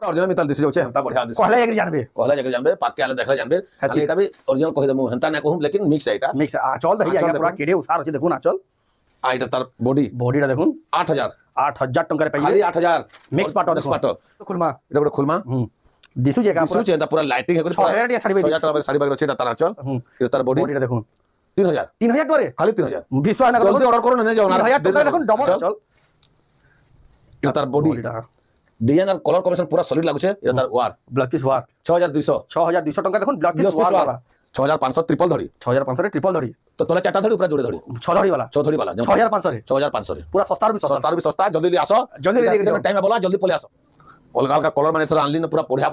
original Mittal this जाउछे हमता बढ़िया this कहले एक जानबे पाक के आले देखले जानबे खाली एटा भी ओरिजिनल कहि देमु हंता ना कहूं लेकिन मिक्स एटा मिक्स आचल दही आया पूरा केडे उसार होचे देखुन आचल आ एटा तार बॉडीटा देखुन 8000 टंका रे खाली 8000 मिक्स पाटो खुलमा एटा बड खुलमा दिसु जे का पूरा लाइटिंग है 6000 साड़ी बे 6000 टका साड़ी बाग रछे तार आचल एटा तार बॉडीटा देखुन 3000 टरे खाली 3000 विश्वास ना जल्दी ऑर्डर करो ना जाओ 3000 टका देखुन डबल चल एटा तार बॉडीटा डिजाइन और कलर कॉम्बिनेशन पूरा सॉलिड लागुछे एटा तार वार ब्लैक पीस वार 6200 टका देखुन ब्लैक पीस वार वाला 6500 ट्रिपल धड़ी 6500 रे ट्रिपल धड़ी तो तोला चारटा धड़ी ऊपर जोड़े धड़ी 6 धड़ी वाला 6500 रे पूरा सस्ता भी सस्ता जल्दी आसो जल्दी टाइम बोला जल्दी पले आसो अलग अलग कलर माने थोड़ा अनलिन पूरा बढ़िया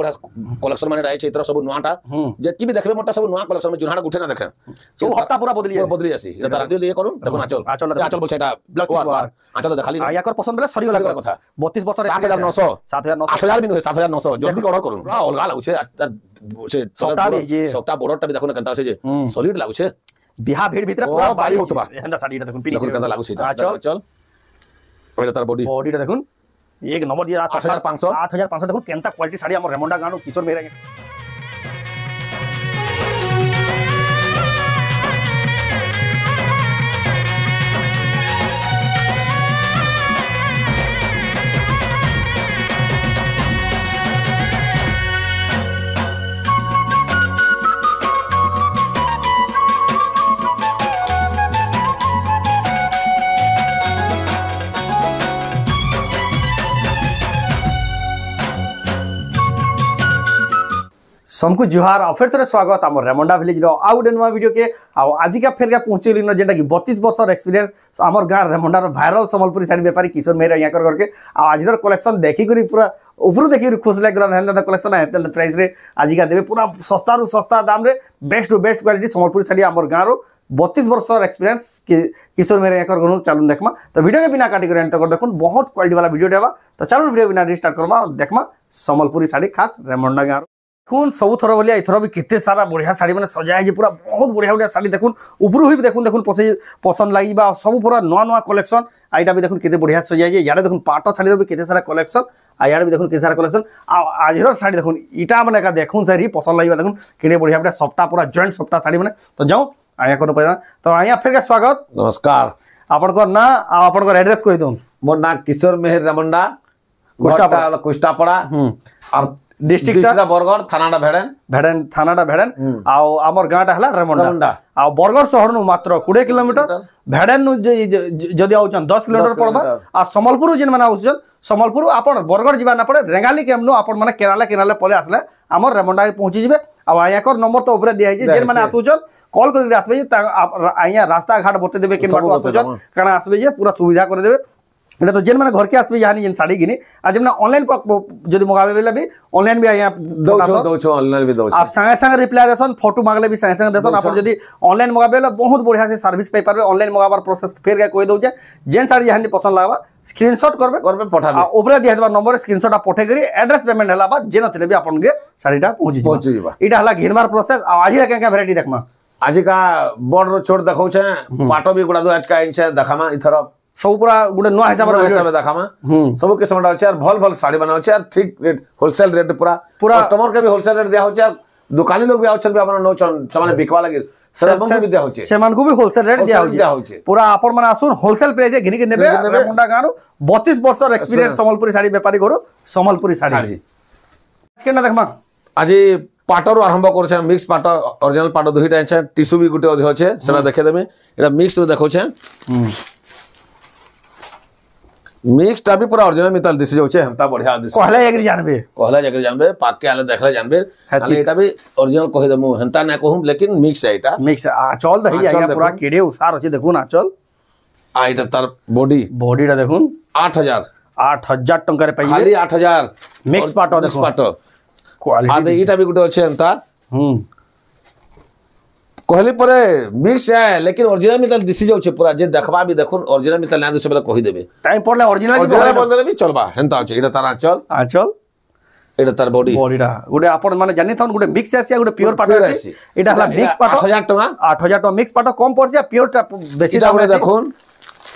कलेक्शन माने रही छै इतर सब नुआटा जेकी भी देखबे मोटा सब नुआ कलेक्शन में जुनाडा उठे ना देखे तो हफ्ता पूरा बदली आसी एटा राती लिए करू देखो आचल बोल छैटा ब्लैक वार आचल देखाली आ याकर पसंद बेला सरी वाला कथा 32 वर्ष 7900 8000 भी न 7900 जल्दी ऑर्डर करू पूरा अलग लागु छे से सबटा बॉर्डरटा भी देखो ना कंता छै जे सॉलिड लागु छे बिहा भीड़ भीतर पूरा बारी होतबा हेंदा साड़ी देखुन पिनी कंता लागु छै आचल पहिले तार बॉडीटा देखुन एक नंबर दिया 8500 देखो केंता क्वालिटी साड़ी हमर रेमंडा गानो किशोर मेहरा सबको जुहार और फिर थे स्वागत आम रेमंडा विलेज आउ गोटे नुआ वीडियो के आज का फेर पहुँचे न जेनटा कि 32 वर्ष एक्सपीरियंस आम गाँव रेमंडार भाइराल संबलपुरी साड़ी बेपारी किशोर मेहरा यहाँ करके आज कलेक्शन देखिक पूरा ऊपर देखिए खुश लगे कलेक्शन है प्राइस रे आज का देवे पूरा सस्ता रु सस्ता दाम रे best to best quality Sambalpuri sari आम गाँव 32 वर्ष एक्सपीरियंस किशोर मेहरा यहाँ कर चलू देखमा तो वीडियो के बिना काटिक तक देखो बहुत क्वालिटी वाला वीडियो देवा तो चलो वीडियो बिना स्टार्ट करमा देखमा संबलपुरी साड़ी खास रेमंडा गाँव देखुन सब थर बोलिया एथर भी केते सारा बढ़िया साड़ी मैंने सजाए पूरा बहुत बढ़िया बढ़िया साड़ी देखुन ऊपर भी देखुन देखुन पसंद लगे सब पूरा नुआ नुआ कलेक्शन आईटा भी देखुन केते बढ़िया सजाए याडे देखुन पाट साड़ी भी केते सारा कलेक्शन याडे भी देखुन केते सारा कलेक्शन आजर साड़ी देखुन इटा मैंने का देखुन सारी पसंद लगे देखुन केते बढ़िया बढ़िया सप्ताह पूरा जॉइंट सप्ताह साड़ी मैंने तो जाऊँ आया कर तो आया फिर स्वागत नमस्कार आपन ना आपन एड्रेस कहि दउन मोर ना किशोर मेहर रेमंडा कुष्टापड़ा और डिस्ट्रिक्ट बरगढ़ थानाटा भेड़न थानाटा भेड़न आमर गाँटा है रेमंडा आ बरगढ़ शहर नु मात्र 20 किलोमीटर भेड़न नु जदि आउछन 10 किलोमीटर पड़बा आ संबलपुर जिन माने आउछन संबलपुर आपन बरगढ़ जिबा ना पड़े रेंगाली के हमनो आपन माने केराला पले आसले आमर रेमंडा पहुंची जिबे आ याकर नंबर तो ऊपर दिया है जेन माने आतुछन कॉल कर आसबे आइया रास्ता घाट बते देबे केन बाटो आतुछन काना आसबे जे पूरा सुविधा कर देबे এটা তো যেন মানে ঘরকে আসবে জানি যেন শাড়ি কিনি আর যেমন অনলাইন যদি মগাবে বেলে भी অনলাइन भी আয়া দৌছো অনলাइन भी দৌছো আর সঙ্গে সঙ্গে রিপ্লাই দেছন ফটো মাগলে भी সঙ্গে সঙ্গে দেছন আপন যদি অনলাइन মগাবে বেলে বহুত বঢ়িয়া से सर्विस পাই পারবে অনলাइन মগাবার প্রসেস ফের কে কই দউছে যেন শাড়ি জানি পছন্দ লাগবা স্ক্রিনশট করবে পঠাবে ওপরে দিয়া দেবা নম্বরে স্ক্রিনশটটা পঠে করি এড্রেস পেমেন্ট হলা বা যেন থলে भी আপন কে শাড়িটা পৌঁছি যাবা এটা হলা ঘিনবার প্রসেস আর আজি কে ভ্যারাইটি দেখমা আজি का बड़ छोट देखौ छे पाटो भी गुडा दो आज का इनसे देखामा इथर सब पूरा गोटे नुआ हिसाब देखामा सब किस्म अच्छे भल भल साड़ी बना अच्छे ठीक रेट होलसेल रेट पूरा कस्टमर के भी होलसेल रेट दिया होचे दुकानी लोग भी आउछन भी अपन नोचन सामान बिकवा लागि सेमन भी दिया होचे सेमान को भी होलसेल रेट दिया होचे पूरा अपन माने आसुन होलसेल प्राइस घिनि के नेबे रेमंडा गारो 32 वर्ष एक्सपीरियंस संबलपुरी साड़ी व्यापारी करू संबलपुरी साड़ी आज के ना देखमा आज पाटर आरंभ करछे मिक्स पाट ओरिजिनल पाट दुहिटा छै टिश्यू भी गुटे अधि होचे सेना देखे देमे एटा मिक्स देखौ छै मिक्सटा भी पूरा ओरिजिनल मिताल दिस जाउछे हमता बढ़िया दिस कहले एक जानबे पाक के आले देखले जानबे खाली एटा भी ओरिजिनल कहि देमु हंता ना कहूं लेकिन मिक्स है एटा मिक्स आचल दही आया पूरा केडे उसार होचे देखुन आचल आ एटा तार बॉडीटा देखुन 8000 टंका रे पाइबे खाली 8000 मिक्स पाट क्वालिटी आ एटा भी गुटे होचे हंता कहली परे मिक्स है लेकिन ओरिजिनल मिताल दिसी जाउछे पूरा जे देखबा भी देखुन ओरिजिनल मिताल ना दिसे बेला कहि देबे टाइम पड़ले ओरिजिनल बोल देबे चलबा हेंता होचे एटा तार आचल एटा तार बॉडीटा गुटे आपण माने जानि थन गुटे मिक्स आसी गुटे प्योर पाट आसी एटा हला मिक्स पाट 8000 टका मिक्स पाट कम पड़छ प्योर बेसी दाम रे देखुन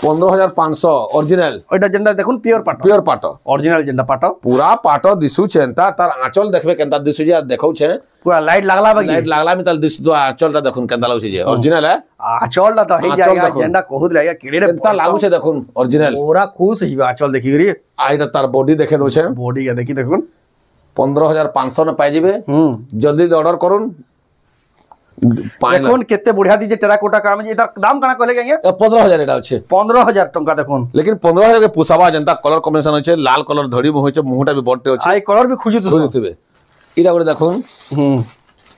15,500 অরিজিনাল ওইটা যেটা দেখুন পিওর পাট অরিজিনাল যেটা পাট পুরা পাট দিশুছে এন্তা তার আঁচল দেখবে কেনতা দিশুছে আর দেখাউছে পুরা লাইট লাগলা বাকি লাইট লাগলা মি তাল দিশু তো আঁচলটা দেখুন কেনতা লাগুছে যে অরিজিনাল হ্যাঁ আঁচলটা তো হেই জায়গা যেটা কহুত লাগা কিড়ে কেনতা লাগুছে দেখুন অরিজিনাল পুরা খুশ হইবা আঁচল দেখি রি আইটা তার বডি দেখে দউছে বডি কে দেখি দেখুন 15,500 না পাই যাবে জলদি অর্ডার করুন দেখুন কেতে বঢ়িয়া দিছে টেরাকোটা কাম যে এটার দাম কানা কইলে কেঙ্গে 15,000 এটা আছে 15,000 টাকা দেখুন लेकिन 15,000 के पुसावा जनता कलर कॉम्बिनेशन होचे लाल कलर धड़ी में होचे मुहटा भी बडटे होचे आई कलर भी खुजी तो खुजुतबे इरा गोटे देखुन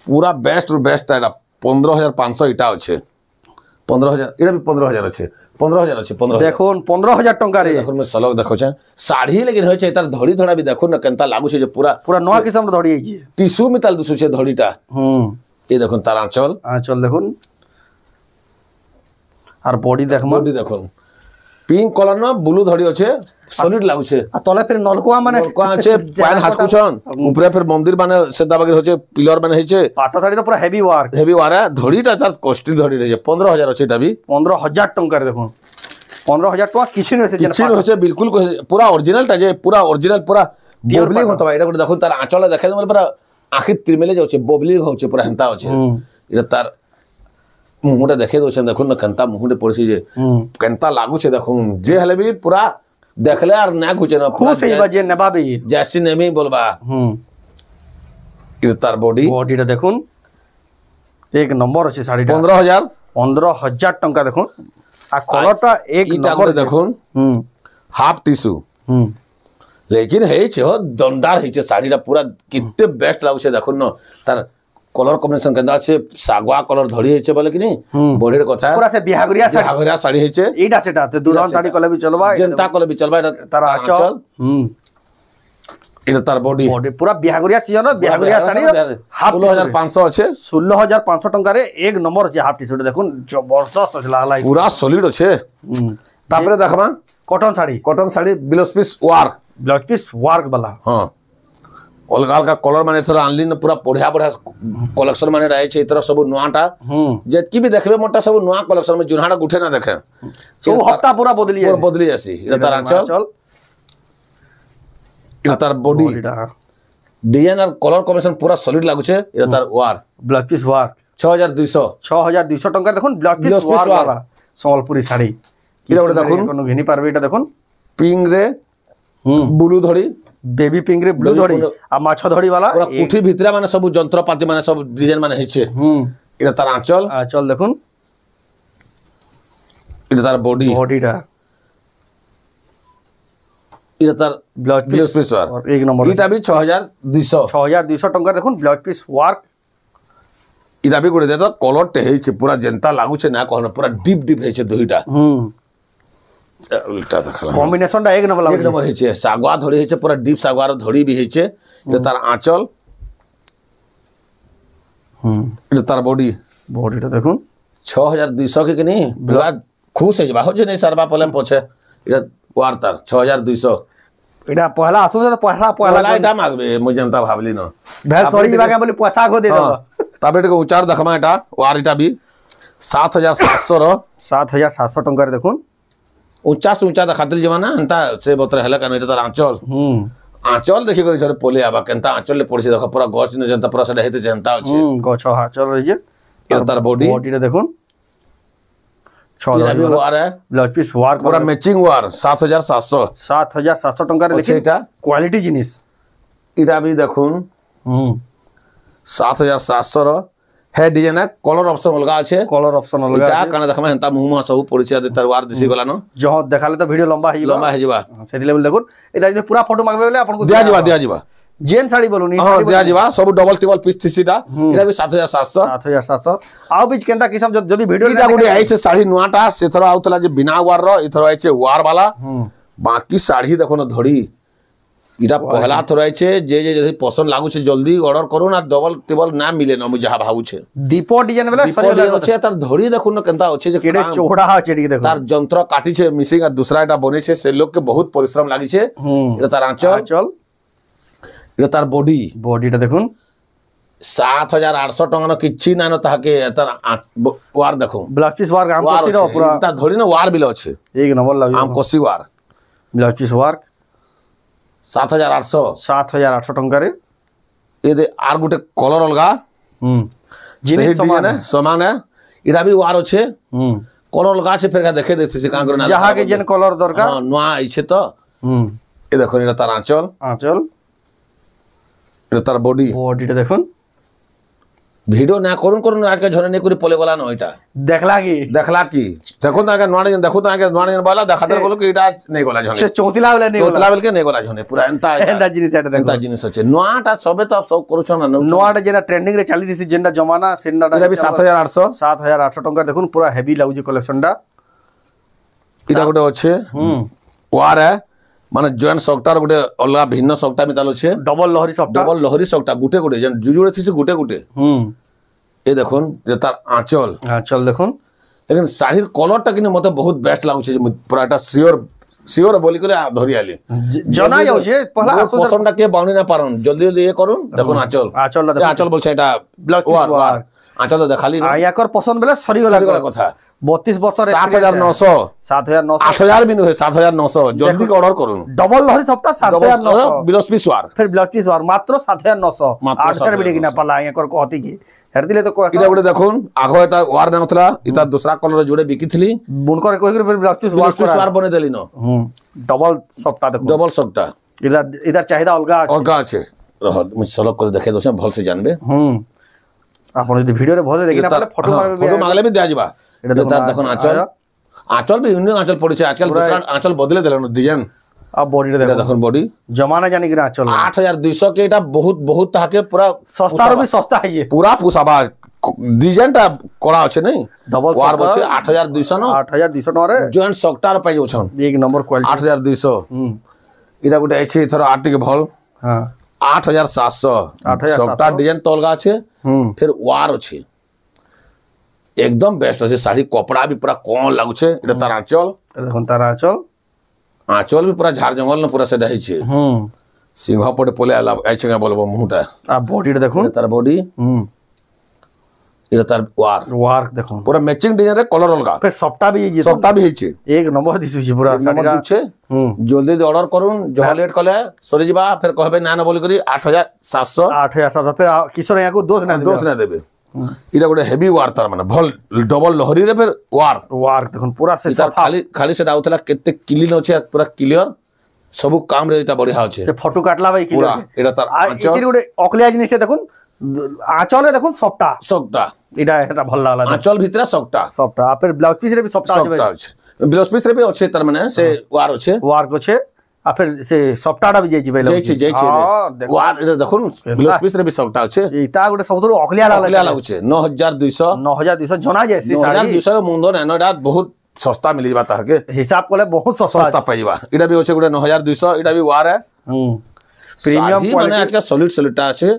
पूरा बेस्ट और बेस्ट एटा 15,500 इटा होचे 15,000 इरा भी 15,000 আছে 15,000 আছে 15,000 দেখুন 15,000 টাকা রে দেখুন मैं सलग देखोचे साड़ी लेकिन होचे तार धड़ी धड़ा भी देखुन न केनता लागु छे जे पूरा पूरा नवा किस्म रे धड़ी आइছে टिश्यू मिताल दुसु छे धड़ीटा এই দেখুন তার আঁচল দেখুন আর বডি দেখমা বডি দেখুন পিঙ্ক কলর না ব্লু ধড়ি আছে সলিড লাগুছে আর তলে ফের নলকুয়া মানে নলকুয়া আছে পায়ন হাসকুছন উপরে ফের মন্দির মানে সেদা বাগের হচ্ছে পিলার মানে হইছে পাট শাড়ি তো পুরা হেভি ওয়ার্ক ধড়িটা তার কস্টলি ধড়ি রয়েছে 15,000 আছে এটা বি 15,000 টাকা রে দেখুন 15,000 টাকা কিছু নইছে কিছু হচ্ছে বিলকুল পুরা অরিজিনালটা যে পুরা অরিজিনাল পুরা ববলিং হতো এটা করে দেখুন তার আঁচলে দেখে মানে পুরা আখি ত্রিমেলে যাচ্ছে ববলিং হচ্ছে পুরা হেন্তা হচ্ছে এটা তার মুহটা দেখে দউছেন দেখুন না কেনতা মুহটে পড়ছে যে কেনতা লাগুছে দেখুন যে হলে বি পুরা দেখলে আর না খুঁজে না খুব সেই বাজে নেবাবি জেসি নেমি বলবা এটা তার বডিটা দেখুন এক নম্বর আছে শাড়িটা 15,000 টাকা দেখুন আর কলরটা এক নম্বর দেখুন হাফ টিস্যু लेकिन ହେଇছে দন্ডার ହେଇছে শাড়িটা পুরা কিতে বেস্ট লাগুছে দেখুন না তার কলর কম্বিনেশন কেনতা আছে সাগুয়া কলর ধড়ি হয়েছে বলে কি নি বডির কথা পুরা সে বিহাগরিয়া শাড়ি হয়েছে এইটা সেটা তে দুলহন শাড়ি কলে বি চলবা জনতা কলে বি চলবা এটা তার আঁচল এটা তার বডি পুরা বিহাগরিয়া সিজন বিহাগরিয়া শাড়ি 16,500 আছে 16,500 টাকা রে এক নম্বর আছে হাফ টি-শার্ট দেখুন জবরদস্ত আছে লাগলাই পুরা সলিড আছে তারপরে দেখবা cotton sari blouse piece work वाला हाँ अलग अलग कलर माने थोड़ा अनलिन पूरा बढ़िया बढ़िया कलेक्शन माने रहे छे इतर सब नुआटा जेतकी भी देखबे मोटा सब नुआ कलेक्शन में जुनहाड़ा गुठे ना देखे सब हफ्ता पूरा बदली जासी इला तार आंचल इला तार बॉडी डिजाइन और कलर कॉम्बिनेशन पूरा सॉलिड लागु छे इला तार वार ब्लाउज पीस वार 6,200 টাকা দেখুন ব্লাউজ পিস ওয়ার वाला সম্বলপুরি শাড়ি ইলা ওটা দেখুন কোনো ঘিনি পারবে এটা দেখুন পিঙ্ক রে ब्लू धड़ी बेबी पिंक रे ब्लू धड़ी आ माछ धड़ी वाला पूरा कुठी भितरा माने सब यंत्रपाति माने सब डिजाइन माने हिचे इटा तार आंचल देखुन इटा तार बॉडीटा इटा तार ब्लाउज पीस और एक नंबर इटा भी 6,200 টাকা দেখুন ব্লাউজ পিস ওয়ার্ক इटा भी गुडे देतो कलर टे हिचे पूरा जनता लागु छे ना कहन पूरा डीप हिचे दुईटा उल्टा देखला कॉम्बिनेशनটা এক নম্বর হিছে সাগুয়া ধড়ি হিছে পুরা ডিপ সাগুয়ার ধড়ি বি হিছে এটা তার আঁচল এটা তার বডিটা দেখুন 6,200 के किनी पूरा खुश है बा हो जे नहीं सरबा पले पछे এটা ওয়ার তার 6,200 এটা পহলা আসো তো পহলা এটা মাগবে মই জনতা ভাবলি না ভেল সরি দিবাকে বলি পয়সা গো দে দাও তবে এটা উচার দেখমা এটা ওয়ার এটা বি 7,700 7,700 টাকা দেখুন ऊंचा से ऊंचा देखातिल जमाना एंता से बतर हला कान एटा तार आंचल देखि करे छरे पोले आबा केनता आंचल ले पड़सी देख पूरा गछ ने जनता पूरा सडा हेते जनता अछि गछ आंचल रहि जे एटा तार बॉडीटा देखुन 6,000 वार है ब्लाउज पीस वार पूरा मैचिंग वार 7,700 টাকা রে लेकिन এটা क्वालिटी जिनिस इटा भी देखुन 7,700 रो है डिजाइन कलर ऑप्शन अलगा আছে এটা কানে দেখমা হেনতা মুহমা सब পড়িছে দে তার ওয়ার দিছি গলা न जो देखाले तो वीडियो लंबा है जिबा सेति लेवल देखुन एटा जे पूरा फोटो मागबे बोले आपन को दिया जिबा जेन साड़ी बोलुनी हां दिया जिबा सब डबल टिबल पीस थिसीटा एटा भी 7,700 आउ बीच केनता किसम जदी वीडियो इटा गुडी आइছে साड़ी नुआटा से थरा आउतला जे बिना वार रो इथरो आइছে वार वाला बाकी साड़ी देखो न धड़ी इटा पहला थरा आइছে जे जदी पसंद लागु छे जल्दी ऑर्डर करू ना डबल टेबल ना मिले न मु जहा भाबु छे दीपो डिजाइन वाला सरी अछि तार धड़ी देखु न केनता अछि जे केडे चौड़ा अछि देखो तार यंत्र काटी छे मिसिंग आ दूसरा एटा बने छे से लोग के बहुत परिश्रम लागि छे इटा तार आंचल इटा तार बॉडीटा देखुन 7,800 टंका किछि ना न ताके तार वार देखो ब्लाउज पिस वर्क आम वार कोसी रो पूरा ता धोरी न वार बिल अछि एक नंबर लागो आम कोसी वार ब्लाउज पिस वर्क 7,800 टंका रे ये दे आर गुटे कलर अलगा जिनिस समान है समान है इरा भी वार अछि कलर अलगा छै फेर देखे देथि से का करना जहा के जेन कलर दरकार हां नुआ आइछे तो ये देखो इरा तार आंचल इरा तार बॉडी बॉडीटा देखुन ভিডিও না করুন করুন আজকে ঝরে নেই করে পলে গলা না ওইটা দেখলা কি দেখুন আগে নোয়াড়ে দেখুন আগে নোয়াড়ে বলা দেখাতে বলো কি এটা নেই গলা ঝনে সে চৌতিলা বেলা নেই চৌতলা বেলকে নেই গলা ঝনে পুরা এন্তা জিনিস এটা দেখো এন্তা জিনিস আছে নোয়াটা সবে তো সব করছ না নোয়াটা যেটা ট্রেন্ডিং রে চালি দিছি যেটা জমানা সেন্ডাটা এটা বি 7,800 ଟଙ୍କା দেখুন পুরা হেভি লাগুজি কালেকশনটা এটা গোটে আছে ওয়ার মানে জয়েন্ট সকটার গোটে অলগা ভিন্ন সকটা মিতাল আছে ডবল লহরি সকটা গুটে গুটে যেন জুজুড়ে থিছে গুটে গুটে এই দেখুন যে তার আঁচল দেখুন लेकिन শাড়ির কলরটা কিন্তু মতে বহুত বেস্ট লাগুছে যে পুরা এটা সিওর বলি করে ধরি আলি জানা যাচ্ছে পহলা পছন্দটা কে বাউনি না পারুন জলদি জলদি এ করুন দেখুন আঁচল বলছে এটা ব্লাউজ পিস ওয়ার আঁচল দেখালি না ইয়াকর পছন্দ বেলা সরি গলা কথা 32 বছর 7,900 8,000 भी नहीं 7,900 जल्दी ऑर्डर करूँ डबल लहरी सप्ताह 7,900 ब्लाउज पीस वार फिर ब्लाउज पीस वार मात्र 7,900 8,000 वीडियो किना पला यहाँ कर कहती की हेरदिले तो को इटा गुडे देखुन आगो एता वार न नथला इता दूसरा कलर जोड़े बिकिथली बुनकर कोइ फिर ब्लाउज पीस वार बने देली न डबल सप्ताह देखो डबल सप्ताह इधर चाहिदा अलगा আছে रह मुझ सलक कर देखे दोसे भल से जानबे आपण यदि वीडियो रे भले देखिना पहले फोटो मागले भी दिया जिबा এটা দেখুন আঁচল भी ইউনিক আঁচল পড়ছে আজকাল दूसरा আঁচল বদলে দিলেন ডিজাইন आ बॉडी रे দেখুন বডি जमाना जानी कि आंचल 8,200 के এটা বহুত তাকে পুরা সস্তা रो भी सस्ता है ये পুরা পুসাবা ডিজাইনটা করা আছে নাই ডবল ওয়ার বলছে 8,200 ন 8,200 নরে জয়েন্ট সকটার পাই যাচ্ছন এক নম্বর কোয়ালিটি 8,200 এটা গোটে আছে এথর আর্টিক ভল हां 8,700 সকটা ডিজাইন তলগা আছে फिर ওয়ার আছে एकदम बेस्ट আছে শাড়ি কপড়া भी पूरा কোন লাগুছে এটা তার আঁচল দেখুন তার আঁচল भी पूरा झाड़ जंगल न पूरा সেটা হইছে সিংহ পড়ে পলে আইছে না বলবো মুহটা আর বডিটা দেখুন তার বডি এটা তার ওয়ার দেখুন पूरा मैचिंग डिजाइन रे कलर अलगा फिर सप्ताह भी হইছে एक नंबर दिसुছি पूरा শাড়িটা আছে জলদি অর্ডার করুন যহ লেট কলে সরি যাবা फिर कहबे না না বলি করি 8,700 फिर किशोर याको दोष ना देबे इटा गोटे हेवी वार तार माने भल डबल लहरी रे फिर वार देखुन पूरा से खाली से डाउतला केते क्लीन अछि पूरा क्लियर सब काम रे इटा बढ़िया अछि से फोटो काटला भाई पूरा एटा तार आंचल गोटे अकलिया जिनिस देखुन आंचल रे देखुन सप्ताह इटा भल लागला आंचल भितरा सप्ताह फिर ब्लाउज पीस रे भी सप्ताह अछि ब्लाउज पीस रे भी अछि तार माने से वार को छे आ फिर से सप्ताहटा भी जाइछि भाई जाइछि वार इधर देखुन ब्लाउज पीस रे भी सप्ताह अछि इटा गोटे सबथुरु अकलिया लागुछे 9,200 जना जाय से 9,200 मुंदो नैनोडा बहुत सस्ता मिली बा ताके हिसाब कोले बहुत सस्ता पाइबा इटा भी अछि गोटे 9,200 इटा भी वार है प्रीमियम माने आज का सॉलिड टा अछि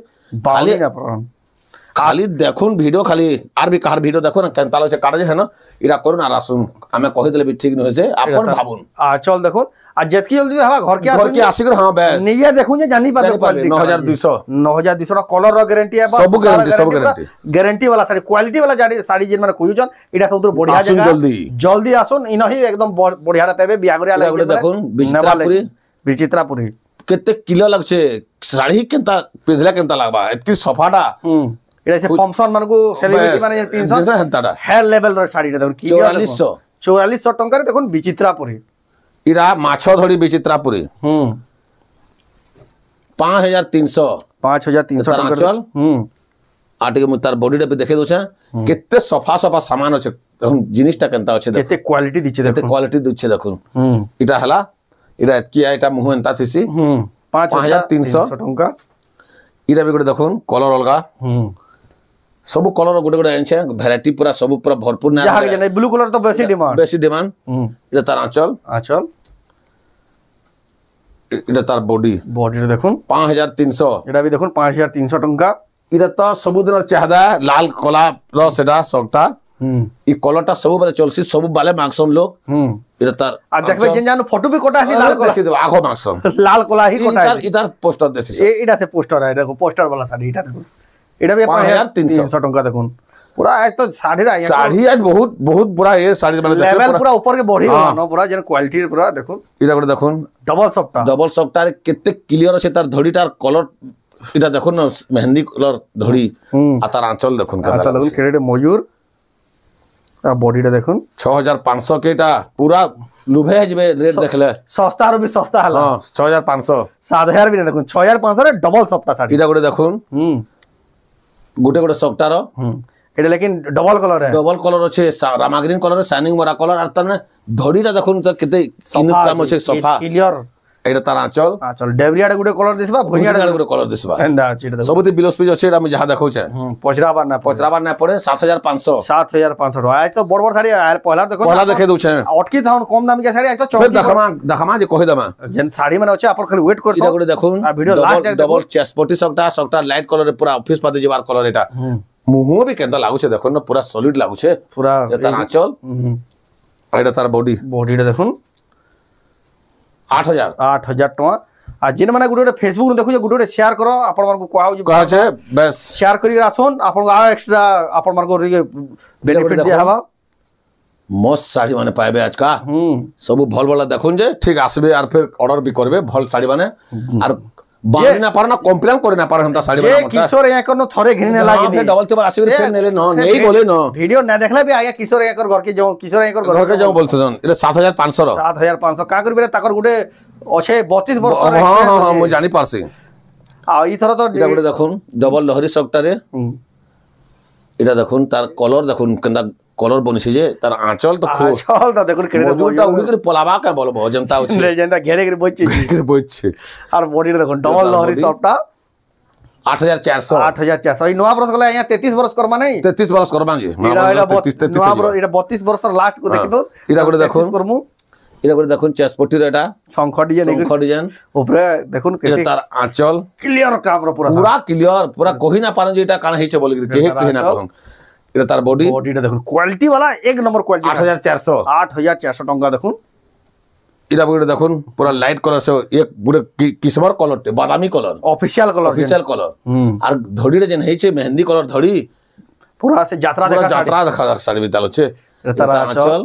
खाली देखुन वीडियो खाली आर भी कार वीडियो देखो ना केनताल छे काटे है ना इरा करू ना रासुन हमें कहि देले भी ठीक न होसे अपन भाबुन चल देखो आ जेतकी जल्दी हवा घर के आसी कर हां बस निजे देखु जे जानी पाते क्वालिटी 9,200 कलर रो गारंटी है सब गारंटी गारंटी वाला साड़ी क्वालिटी वाला साड़ी जे माने कोइ जन इटा सब बढ़िया जगह जल्दी आसुन इनही एकदम बढ़िया रहते बियागरिया लागे देखुन विचित्रापुरी केते किलो लागछे साड़ी केनता पिधला केनता लागबा एतकी सफाटा এটা সে ফংশন মানকু সেলিব্রিটি মানে পিনছন হেনতাটা হেয়ার লেভেল র শাড়িটা দেখুন কি 4400 টাকার দেখুন বিচিত্রাপুরি ইরা মাছ ধরি বিচিত্রাপুরি 5,300 টাকা চল আটিকে মু তার বডিটা पे দেখে দোছে কেতে সফা সামান আছে দেখুন জিনিসটা কেনতা আছে কেতে কোয়ালিটি দিছে দেখুন কেতে কোয়ালিটি দিছে দেখুন এটা হলা এটা কি এটা মুহ এনতা থিসি 5,300 টাকা ইরা भी गोटे দেখুন কলর অলগা सब कलर गोटे गोटे आइछे वैरायटी पूरा सब पूरा भरपूर ना जहां के ब्लू कलर तो बेसी डिमांड इटा तार आंचल इटा तार बॉडी रे देखुन 5,300 इटा भी देखुन 5,300 टंका इटा तो सब दिन चाहदा लाल कला रो सेडा सकटा ई कलरटा सब बेले चलसी सब बाले मांगसन लोग इटा तार आ देखबे जेन जानो फोटो भी कोटा सी लाल कला देखि दे आगो मांगसन लाल कला ही कोटा इधर पोस्टर देसी इटा से पोस्टर है देखो पोस्टर वाला साड़ी इटा देखो এটা भी 5300 टंका देखुन पूरा आज तो साड़ी रा साड़ी आज बहुत बहुत पूरा ये साड़ी माने लेवल पूरा ऊपर के बढ़ी गला न पूरा जन क्वालिटी पूरा देखुन इटा गोटे देखुन डबल सॉफ्ट केते क्लियर আছে তার ধড়িটার কলর এটা দেখুন না মেহেন্দি কলর ধড়ি আর তার আঁচল দেখুন আচ্ছা দেখুন কেড়ে ময়ূর আর বডিটা দেখুন 6500 के এটা পুরা লুভে যাবে রেট দেখলে সস্তা আর भी সস্তা হলা 6500 7000 भी দেখুন 6500 রে ডবল সফটটা শাড়ি এটা গোটে দেখুন গোটে গোটে সফটার এটা लेकिन डबल कलर আছে রামা গ্রিন কলর শাইনিং মরা কলর আর তার ধড়িটা দেখুন তো কেতে ইনুক কাম আছে সফা ক্লিয়ার এটা তার আঁচল ডেবরিয়াটা গুটে কলর দিছবা ভুইয়াটা গুটে কলর দিছবা এন্ডা আছে এটা সবুতি বিলস পিজ আছে আমি যাহা দেখাউছে পচরাবার না পড়ে 7500 আজ তো বড় বড় শাড়ি আর পহলা দেখো পহলা দেখে দউছে অটকি থাউন কম দামি কে শাড়ি আজ তো ফের দেখামা যে কहि দমা যেন শাড়ি মানে আছে আপন খালি ওয়েট করতে এটা গুটে দেখুন আর ভিডিও লাস্ট ডবল চেস্ট পটি সবটা লাইট কলর পুরা অফিস পাতে যাবার কলর এটা মুহ भी কেনতা লাগুছে দেখুন না পুরা সলিড লাগুছে পুরা এটা আঁচল এটা তার বডিটা দেখুন 8000 टका आ जिन माने गुटे फेसबुक नु देखु जे गुटे शेयर करो आपण मानको कोहा कहा छे बस शेयर करी रासोन आपण आ एक्स्ट्रा आपण मानको बेनिफिट दिया हवा मस्त साड़ी माने पाइबे आज का सब भल भल देखुन जे ठीक आसबे और फिर ऑर्डर भी करबे भल साड़ी माने और बानी ना पार ना कंप्लेन करे ना पार हमता साड़ी माने किशोर या करनो थोरे घिने लागी फिर डबल ते आसीबे फिर नेले न नहीं बोले न वीडियो ना देखले भी आया किशोर या कर घर के जो किशोर या कर घर के जो बोलते जन इले 7500 का करबे ताकर गुटे अच्छे 32 वर्ष हां मु जानि पारसी आ ई थरा तो इटा गुटे देखुन डबल लहरी सॉफ्टरे इटा देखुन तार कलर देखुन कंदा कलर बनिसे जे तार आंचल तो देखुन केरे मजूटा उडी करे पलावा का बोल भजनता अछि लेजेंडा घेरे करे बच्चे और बॉडी देखुन डबल लहरी सॉफ्टा 8400 ई नवा बरस गला यहाँ 33 बरस करबा नहीं 33 बरस करबा जी एटा 32 बरस लास्ट को देखि तो इटा गुटे देखुन करमु इटा गुटे देखुन चेस्टपट्टी रे एटा शंख डिजाइन ऊपरे देखुन केते तार आंचल क्लियर काम रो पूरा क्लियर पूरा कहि ना पारन जे एटा कान हिचे बोल कहि ना पारन এটা তার বডিটা দেখুন কোয়ালিটি वाला एक नंबर क्वालिटी 8400 টাকা দেখুন এটা বড় দেখুন পুরা লাইট কালার সে এক বড় কিসমর কলর বাদামি কলর অফিশিয়াল কলর আর ধড়িরে যেন হেইছে মেহেন্দি কলর ধড়ি পুরা সে যাত্রা দেখা শাড়ি বিতাল আছে এটা তার আঁচল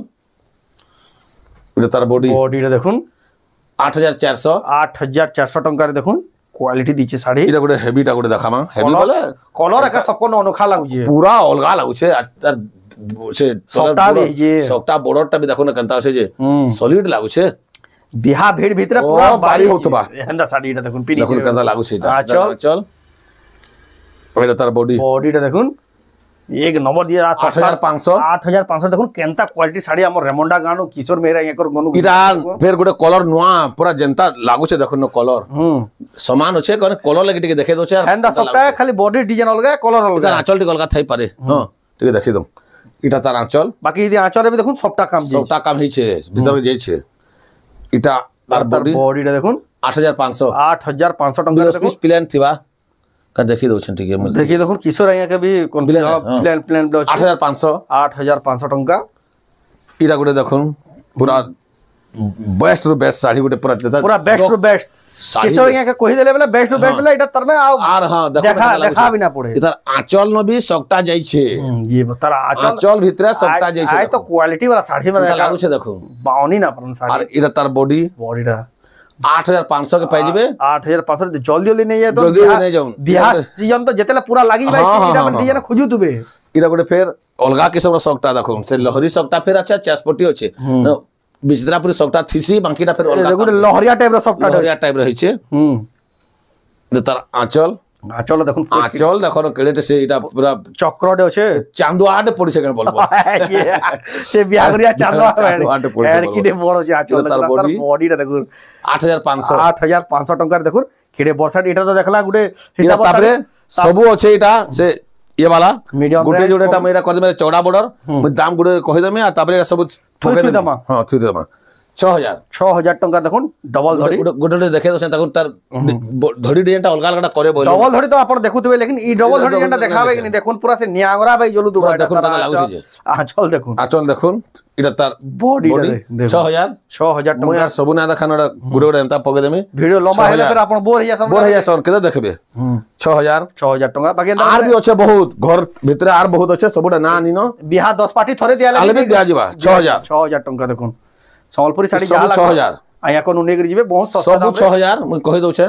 এটা তার বডিটা দেখুন 8400 টাকা দেখুন क्वालिटी दीचे साड़ी इटा गुटे हेवीटा गुटे देखामा हेवी बोले कलर एका सबको अनोखा लागुचे पूरा अलगा लागुचे से सॉफ्टा भी जे सॉफ्टा बॉर्डरटा भी देखो ना कंता আছে যে সলিড लागुचे बिहा भीड़ भीतर पूरा बारी होतबा एंदा साड़ी এটা দেখুন পিনি দেখুন कंता लागुचे এটা चल এটা তার বডিটা দেখুন एक नंबर दिया 8500 देखुन केनता क्वालिटी साड़ी हमर रेमंडा गानो किशोर मेरा एकर गनु इटा फेर गुटे कलर नुआ पूरा जनता लागु छे देखुन कलर समान होछे कोन कलर लगे टिके देखे दो छे हेंदा सबटा खाली बॉडी डिजाइन अलगा कलर अलगा आंचल टिके अलगा थाई पारे हां टिके देखि दम इटा तार आंचल बाकी यदि आंचल रे देखुन सबटा काम होई छे भीतर जाई छे इटा तार बॉडीटा देखुन 8500 टका देखुन प्लेन थिबा का देखि दो छन ठीक है देखिए देखो किशोर आया के भी प्लान 8500 टका इरा गुटे देखुन पूरा बेस्ट टू बेस्ट साड़ी गुटे पूरा बेस्ट टू बेस्ट किशोर आया के कहि देले बेला बेस्ट टू बेस्ट बेला एटा तरमे आर हां देखा भी ना पड़े इधर आंचल न भी सकता जाई छे ये बता आंचल भीतर सकता जाई छे आय तो क्वालिटी वाला साड़ी में लागु छे देखो बाउनी ना परन साड़ी और इधर तार बॉडीटा 8500 के पाइ जेबे 8500 जल्दी नहीं है तो जल्दी नहीं जाऊं बिहार सीजन तो जेतेला पूरा लागि भाई सीधा में डिजाइन खोजु तुबे इरा गुटे फेर अलगा किसम सकता देखो से लहरी सकता फेर अच्छा चेस्टपट्टी अछि बिचित्रापुरी सकता थिसी बाकीटा फेर अलगा गुटे लहरिया टाइप रो सकता लहरिया टाइप रही छे तार आंचल देखो केड़े से इटा पूरा चक्रडे আছে চান্দুয়াডে পড়িছে কেন বলবো সে বিয়াগরিয়া চান্দুয়াডে পড়িছে এর কিডে বড় যে আচল তার বডিটা দেখুন 8500 টাকার দেখুন কিডে বর্ষাটি এটা তো দেখলা গুটে হিসাব তারপরে সবু আছে এটা সে ये वाला गुटे जोड़ेटा मेरा कर दे चौड़ा बॉर्डर दाम गुटे कहि देमे आ तापरे सब ठोके देमा हां थुई देमा 6000 ଟଙ୍କା ଦେଖୁନ୍ ଡବଲ ଧଡ଼ି ଗୋଟେ ଦେଖେଇ ଦଉଛେ ତାକୁ ତାର ଧଡ଼ି ଡିଜାଇନଟା ଅଲଗା ଅଲଗା करे ବୋଲେ ଡବଲ ଧଡ଼ି ତ ଆପଣ ଦେଖୁଥିବେ ଲେକିନ ଇ ଡବଲ ଧଡ଼ି ଯେନ୍ଟା ଦେखाବେ କି ଦେଖୁନ୍ ପୁରା ସେ ନିଆଙ୍ଗରା ବାଇ ଜଲୁ ଦୁବା ଦେଖୁନ୍ କେନ୍ତା ଲାଗୁଛି ଯେ ଆଚଲ ଦେଖୁନ୍ এটা তার বডি 6000 ଟଙ୍କା यार सब ना देखा गुड़े गुड़े एंता पके देमी ভিডিও লম্বা হেলে ফের আপন बोर হইয়া सन केते देखबे 6000 ଟଙ୍କା ବାକି आर भी अच्छे बहुत घर भीतर आर बहुत अच्छे सबुडा ना निनो बिहा 10 पार्टी थरे दिया आले भी दिया जीवा 6000 टଙ୍କା देखुन संबलपुरी साड़ी जा 6000 आया को नुने गिर जिवे बहुत सस्ता सब 6000 मुई कहि दउ छे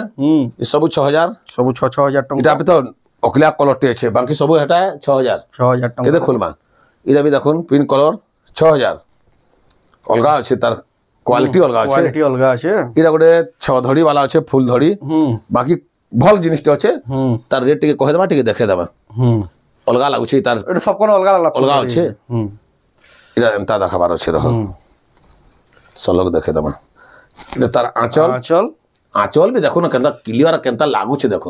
ई सब 6000 सब 6000 टଙ୍କା इटा भी तो अखलिया कलर टे छे बाकी सब हेटा 6000 टଙ୍କା केते खुलमा इटा भी देखुन पिन कलर 6000 अलगा अच्छे तार क्वालिटी अलगा अच्छे इटा गोटे 6 धड़ी वाला अच्छे फुल धड़ी बाकी भल जिनिस अच्छे तार रेट टिके कहे देबा टिके देखे देबा अलगा लागुछि तार एटा सब कोन अलगा अच्छे इटा एंता देखाबार अच्छे रह सलग देखे देबा इटा तार आंचल भी देखो ना केंता क्लियर केंता लागुछि देखो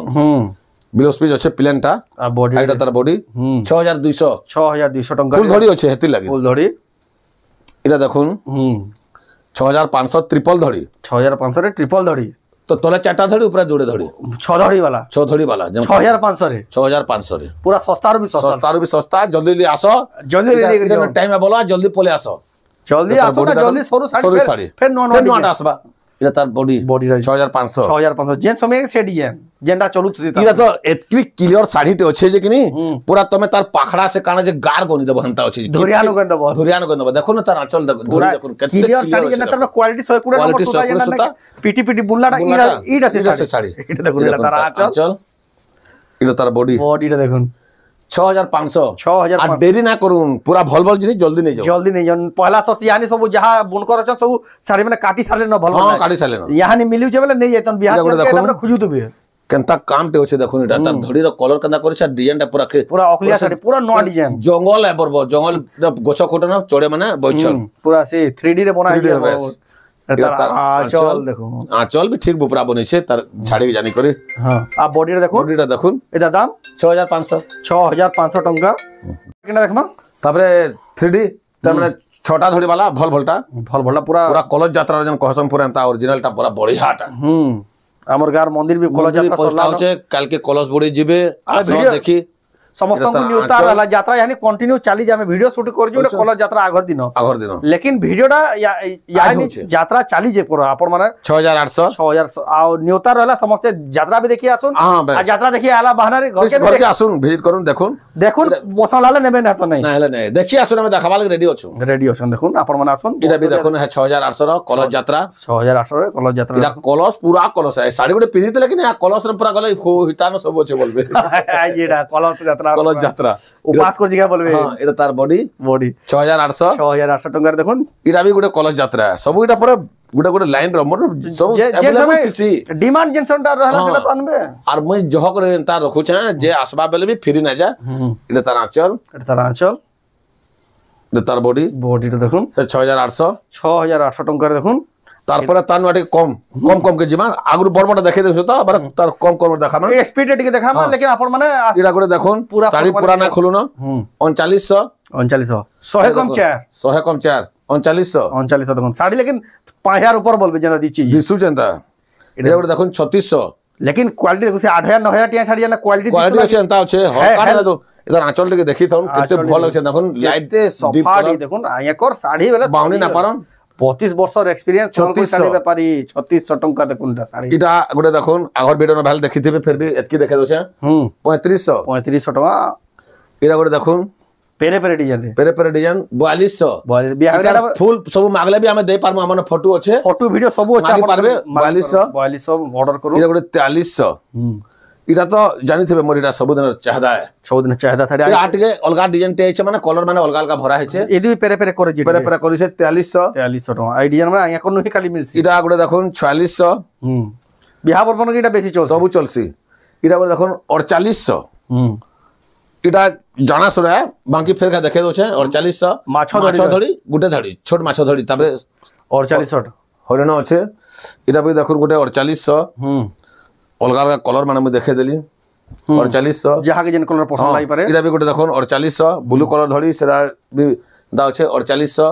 ब्लाउज पीस अच्छे प्लेनटा आ बॉडी इटा तार बॉडी 6200 टଙ୍କା फुल धड़ी अच्छे हेति लागि फुल धड़ी इटा देखुन 6500 ट्रिपल धड़ी 6500 रे ट्रिपल धड़ी तो तले चारटा धड़ी ऊपर जोड़े धड़ी 6 धड़ी वाला 6500 रे 6500 रे पूरा सस्ता भी सस्ता जल्दी आसो जल्दी टाइम बोला जल्दी पले आसो जल्दी आसो ना जल्दी सरू साड़ी फिर नोट आसबा इटा तार बॉडी 6500 जेन समय से डिजाइन जेंडा चलु इटा तो एतकी क्लियर साड़ी टे अच्छे जे किनी पूरा तमे तार पाखड़ा से काना जे गार गोनी देबो हंता अच्छे धुरियानो गन देबो देखो ना तार आंचल देखो केते क्लियर साड़ी जेना तार क्वालिटी 100 कुड़ा नंबर सुता पीटी बुल्लाडा इटा से साड़ी इटा देखो तार आंचल इटा तार बॉडी टा देखो 6500 आ देरी ना करून पूरा भल जिनी जल्दी नहीं जाओ पहला सस यानी सब जहां बुनकर अछन सब साड़ी माने काटी साले न भल हां काटी साले न यानी मिलिउ जे बेले नहीं जेतन बिहार से हमरा खुजू दुबे केंता काम टे होसे देखो इटा तार धड़ी रो कलर केंता करे छ डिजाइन टा पूरा अखलिया साड़ी पूरा नवा डिजाइन जंगल है बरबो जंगल गोछ खोट न चोड़े माने बैठल पूरा से 3D रे बना है आंचल देखो आंचल भी ठीक बुपरा बने छे तार छाड़ी जानी करे हां आ बॉडी रे देखो बॉडी रे देखो एदा दाम 6500 टଙ୍କା केना देखमा तापरे 3D तार माने छोटा धड़ी वाला भलटा पूरा कलश यात्रा जन कहसम पूरा एंता ओरिजिनल टा पूरा बढ़ियाटा हमर गार मंदिर भी कलश यात्रा सरला होचे काल के कलश बड़ी जिबे आसो देखी समस्त को न्यूता रहला यात्रा यानी कंटिन्यू चली जामे वीडियो शूट कर जो कलश यात्रा आगर दिन लेकिन वीडियोटा यानी यात्रा चली जे पूरा अपन माने 6800 आ न्यूता रहला समस्त यात्रा भी देखि आसुन आ यात्रा देखि आला बहाना रे घर के आसुन विजिट करून देखुन बसलाले नेबे ना तो नहीं देखि आसुन हम देखाबा लगे रेडी अछन देखुन अपन माने आसुन इटा भी देखुन है 6800 रो कलश यात्रा 6800 रो कलश यात्रा इटा कलश पूरा कलश है साड़ी गुटे पिजिते लेकिन आ कलश रे पूरा गले हितानो सब अच्छे बोलबे जेडा कलश यात्रा उपास कर जिगा बोलबे हां एटा तार बॉडी 6800 टଙ୍କା देखुन इटा भी गुटे कलश यात्रा है सब इटा पूरा गुटे लाइन रो मोर सब अवेलेबल छी डिमांड जेनसन टा रहला सेटा तो अनबे और मैं जह करे एंता रखु छ जे आसबा बेले भी फ्री ना जा इटा तार आंचल इटा तार बॉडी टा देखुन 6800 टଙ୍କା देखुन तारपर तान वाटे कम के जिमा आगु बड़ देखे देसु त बार तार कम देखा मा स्पीड टिके देखा मा लेकिन आपण माने इरा गुटे देखुन साड़ी पुराना खोलु न 3900 100 कम 4 3900 देखुन साड़ी लेकिन 5000 ऊपर बोलबे जेना दिची दिसु चंता इरा गुटे देखुन 3600 लेकिन क्वालिटी देखु से 8000 9000 टिया साड़ी ना क्वालिटी अच्छे अंता अच्छे हल्का ना तो इधर आंचल टिके देखि थन केते भल छै देखुन लाइट सफाड़ी देखुन आयकर साड़ी बेले बाउनी ना पारन 25 वर्षर एक्सपीरियंस छोटी साड़ी व्यापारी 3600 टଙ୍କା देखुन साड़ी इटा गुटे देखुन आगर वीडियो न भाल देखिथिबे फिर भी एतकी देखे दोछे 3500 टଙ୍କା इरा गुटे देखुन पेरे डिजाइन 4200 फुल सब मागले भी हमें दे पारमु हमन फोटो अच्छे फोटो वीडियो सब अच्छे आप पारबे 4200 ऑर्डर करू इरा गुटे 4300 इटा तो जानि थिबे मोर इटा सब दिन चाहदा था इटा आटके अलगा डिजाइन टे छै माने कलर माने अलगा अलगा भरा है छै एदी भी पेरे करे जे पेरे करि छै 4300 टଙ୍କା आई डिजाइन माने या कोनु ही खाली मिलसी इटा गुटे देखुन 4600 बिहा बर्बन इटा बेसी चल सब चलसी इटा गुटे देखुन 4800 इटा जाना सुना है बाकी फिर का देखे दो छे 4800 माछो धड़ी गुटे धड़ी छोट माछो धड़ी तबे 4800 हरिण अच्छे इटा भी देखुन गुटे 4800 अलग अलग कलर माने मैं देखे देली 4800 जहां के जन कलर पसंद लाई पारे इटा भी गुटे देखुन 4800 ब्लू कलर धड़ी सेरा भी दा अच्छे 4800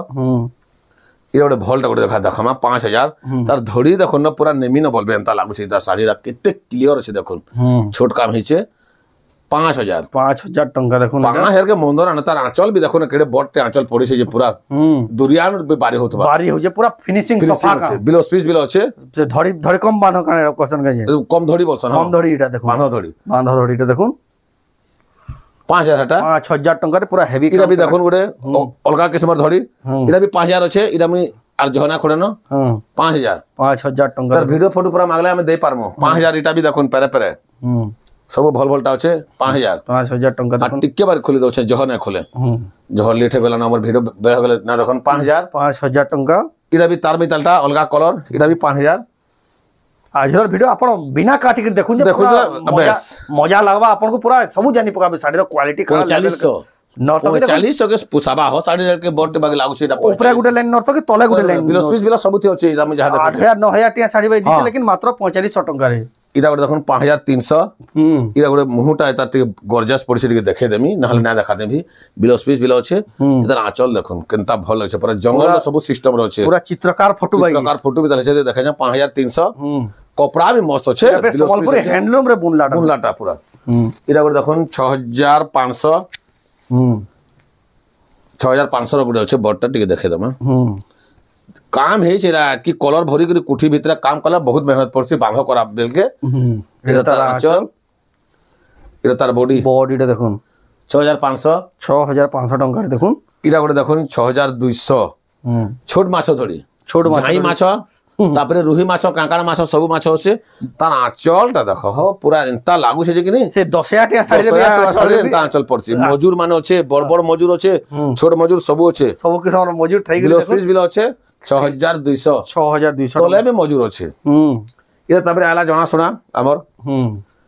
ये गोटे भलटा गोटे देखा देखमा 5000 तार धड़ी देखो न पूरा नेमी न बोलबे एंता लागु छै तार साड़ी रा केते क्लियर छै देखो छोट काम हिचे 5000 टंका देखो 5000 के मंदर न तार आंचल भी देखो न केड़े बडटे आंचल पड़ी छै जे पूरा दुरियान भी बारी होतबा बारी हो जे पूरा फिनिशिंग सफा का बिलो स्पीच बिलो छै से धड़ी धड़ी कम बांधो का क्वेश्चन का कम धड़ी बोलसन कम धड़ी इटा देखो बांधो धड़ी इटा देखो 5000 हटा 5000 टंका रे पूरा हेवी इरा भी देखो गोटे अलगा किस्मर धड़ी इरा भी 5000 अच्छे इरा मुई आर जहना खोले न 5000 टंका तार वीडियो फोटो पूरा मागले हम दे पारमो 5000 इटा भी देखो पेरे पेरे सब भल भलटा अच्छे 5000 टंका आ टिके बार खोली दो जहना खोले जहर लेटे बेला हमर वीडियो बेला गेले ना देखन 5000 टंका इरा भी तार भी तालटा अलगा कलर इरा भी 5000 आजर वीडियो आपण बिना काटी के देखुन मजा लागबा आपण को पूरा सब जानी पकाबे साड़ी रो क्वालिटी का 40 के पुसाबा हो साड़ी के बट बाग लागु छै ऊपर गुटे लाइन नर्त के तले गुटे लाइन बिलो स्पीच बिलो सब थी अछि हम जहा देखो 8000 9000 टिया साड़ी बाई दिते लेकिन मात्र 4500 टंका रे इरा गोटे देखो 5300 इरा गोटे मुहुटा एता ते गॉर्जियस पड़छि के देखे देमी नहल ना देखा देबी बिलो स्पीच बिलो छै इधर आंचल देखो केनता भल छै पूरा जंगल सब सिस्टम रो छै पूरा चित्रकार फोटो बाई भी देखे छै 5300 कपड़ा भी मस्त छै संबलपुर हैंडलूम रे बुनलाटा पूरा इरा गोटे देखो 6500 6500 गोटे अच्छे बडटा टिके देखे दमा काम है छेरा कि कलर भरी करी कुठी भीतर काम कला बहुत मेहनत पड़सी बांधो करा बेल के इधर तार आंचल इधर तार बॉडी टा देखुन 6500 टंका रे देखुन इरा गोटे देखुन 6200 छोट माछ धड़ी छोट माछ तापरे रुही माछ कांकड़ा माछ सब माछ होसे तार आंचलटा देखो हो पूरा एंता लागु छै जे कि नहीं से 10000 टिया साड़ी रे एंता आंचल पड़सी मजूर माने होचे बड़ बड़ मजूर होचे छोट मजूर सब होचे सब के समर मजूर ठई गेले स्पीच बिल होचे 6200 तोले में मजूर होचे इरा तापरे आला जणा सुना हमर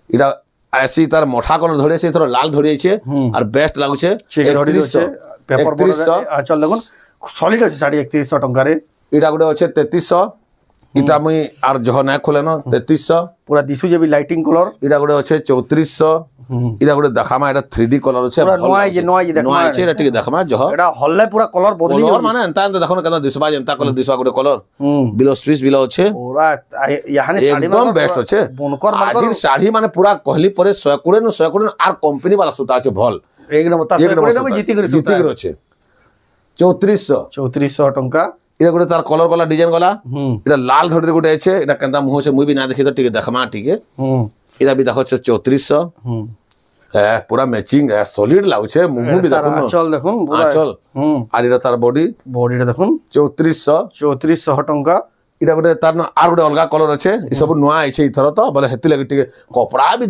इरा ऐसी तार मोठा कलर धड़े से थोड़ा लाल धड़ी छै और बेस्ट लागु छै 3100 पेपर बोर्ड आंचल देखुन सॉलिड अछि साड़ी 3100 टंका रे इरा गोटे अच्छे 3300 इटा मुई आर जह ना खोले न 3300 पूरा दिसु जे भी लाइटिंग कलर इरा गोटे अच्छे 3400 इरा गोटे देखमा एटा 3D कलर अच्छे पूरा नोआ जे देखमा अच्छे एटा टिके देखमा जह एटा हल्ले पूरा कलर बदली कलर माने एंता देखो न कदा दिसबा जेंता कलर दिसबा गोटे कलर बिलो स्विच बिलो अच्छे पूरा याने साड़ी एकदम बेस्ट अच्छे बुनकर आजिर साड़ी माने पूरा कहली परे 120 आर कंपनी वाला सूता अच्छे भल एक नंबर 120 जीती कर अच्छे 3400 टंका इरा गोटे तार कलर गला डिजाइन गला इरा लाल धड़ी गोटे अच्छे इरा केंता मुह से मुई भी ना देखि तो टिके देखमा टिके इरा भी देखो 3400 पूरा मैचिंग है सॉलिड लागु छे मुंह भी देखो चल देखो चल आर इरा तार बॉडी टा देखो 3400 टंका इरा गोटे तार आर गोटे अलगा कलर अच्छे ई सब नुआ आइछे इथर तो बोले हेति लागि टिके कपड़ा भी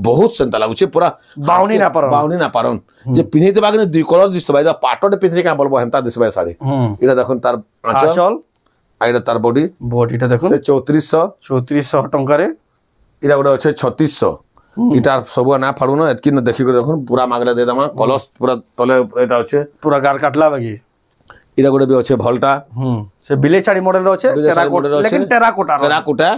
बहुत सेंता लागु छे पूरा बाउनी ना पारन जे पिन्हि देबा के दुई कलर दिसतो भाई पाटोटे पिन्हि का बोलबो हेंता दिसबा साड़ी इरा देखो तार आंचल आइरा तार बॉडी टा देखो 3400 टंका रे इरा गोटे अच्छे 3600 इटा सब ना फाड़ू न एतकी न देखि कर देखो पूरा मागले दे दमा कलस पूरा तले एटा अच्छे पूरा गार काटला बागी इरा गोटे भी अच्छे भलटा से बिले साड़ी मॉडल रो छे लेकिन टेराकोटा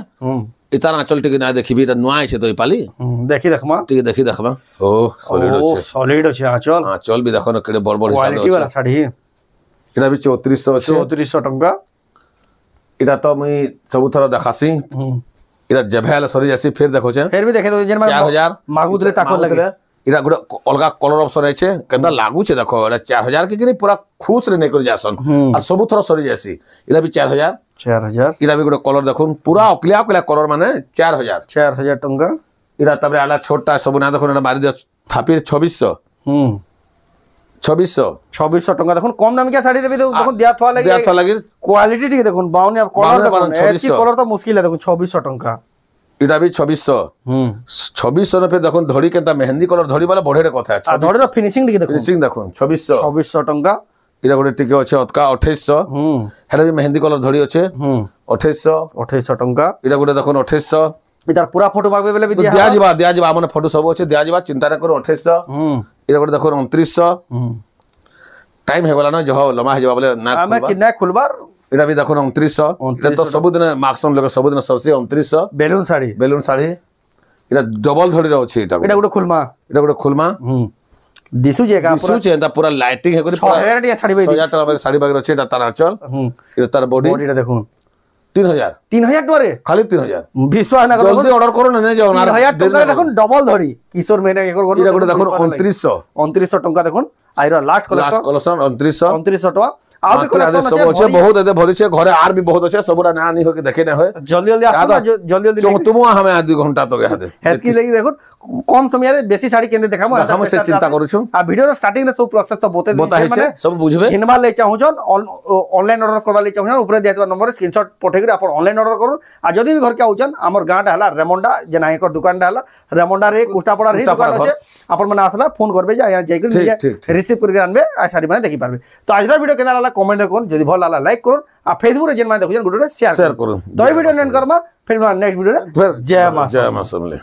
इतार आंचल टिके ना देखिबी एटा नुआ आइछे तो इपाली देखि देखमा टिके देखि देखमा ओ सॉलिड अछि आंचल भी देखो न केडे बड़ बड़ क्वालिटी वाला साड़ी इरा भी 3400 अछि 3400 टंका इरा तो मुई सब थरा देखासी इरा जेभेल सरी जासी फिर देखो छे फिर भी देखे तो जेन 4000 मागु दले ताको लगे इरा गुड अलगा कलर ऑप्शन आइछे केंदा लागु छे देखो एटा 4000 के कि पूरा खुश रे नै कर जासन और सब थरा सरी जासी इरा भी 4000 इरा भी गुड कलर देखो पूरा अकलिया अकलिया कलर माने 4000 टंका इरा तबरे आला छोटा सब ना देखो ना मारी दे थापी 2600 टंका देखो कम दाम के साड़ी रे भी देखो दिया थवा लगी क्वालिटी ठीक देखो बाउनी अब कलर देखो एची कलर तो मुश्किल है देखो 2600 टंका इटा भी 2600 ने पे देखो धड़ी केता मेहंदी कलर धड़ी वाला बढ़े रे कथा आ धड़ी रो फिनिशिंग देखो 2600 टंका इरा गोटे टिके अच्छे अतका 2800 हेले भी मेहंदी कलर धड़ी अच्छे 2800 टंका इरा गोटे देखो 2800 इधर पूरा फोटो मागबे बेले भी दिया जिबा माने फोटो सब अच्छे दिया जिबा चिंता न करो 2800 इरा गोटे देखो 2900 टाइम हे वाला न जो लमा हे जबा बोले ना हमें कितना खुलबार इरा भी देखो 2900 इरा तो सब दिन मार्क्सम लोग सब दिन सरसे 2900 बेलून साड़ी इरा डबल धड़ी रो अछि इटा गोटे खुलमा दिसु जे का दिसुचे एंता पूरा लाइटिंग है कोनी 6000 टिया साड़ी भाई 6000 टका साड़ी बाग रछे तार आंचल ये तार बॉडी बॉडीटा देखुन 3000 टका रे खाली 3000 विश्वास ना जल्दी ऑर्डर करो ना जाओ ना 3000 टका देखुन डबल धड़ी किशोर मेने एकर इरा गोटे देखो 2900 टका देखुन आइरो लास्ट कलेक्शन 2900 टका आ भी कलेक्शन सब अच्छे बहुत एदे भरी छे घरे आर भी बहुत अच्छे सबरा ना नहीं हो के देखे ना होय जल्दी जल्दी आसो ना जल्दी तुम हमें आधी घंटा तो गया दे हेतकी लगी देखुन कम समय रे बेसी साड़ी केंदे देखामो हम से चिंता करू छु आ वीडियो स्टार्टिंग रे सब प्रोसेस तो बोते बताइ छे सब बुझबे हिनबा ले चाहू छन ऑनलाइन ऑर्डर करबा ले चाहू छन ऊपर देतबा नंबर स्क्रीनशॉट पठे कर अपन ऑनलाइन ऑर्डर करू आ जदी भी घर के आउछन हमर गांटा हला रेमोंडा जेना एकर दुकानटा हला रेमोंडा रे कुष्टापड़ा रे दुकान আছে अपन मन आसला फोन करबे जा जाई कर रिसीव करके आनबे आ साड़ी माने देखि पारबे तो आजरा वीडियो केना लागला कमेंट कोन जदी भल लागला लाइक करून आ फेसबुक रे जेन माने देखुछन गुडो शेयर करून तो वीडियो नेन करमा फिर नेक्स्ट वीडियो रे जय मां समले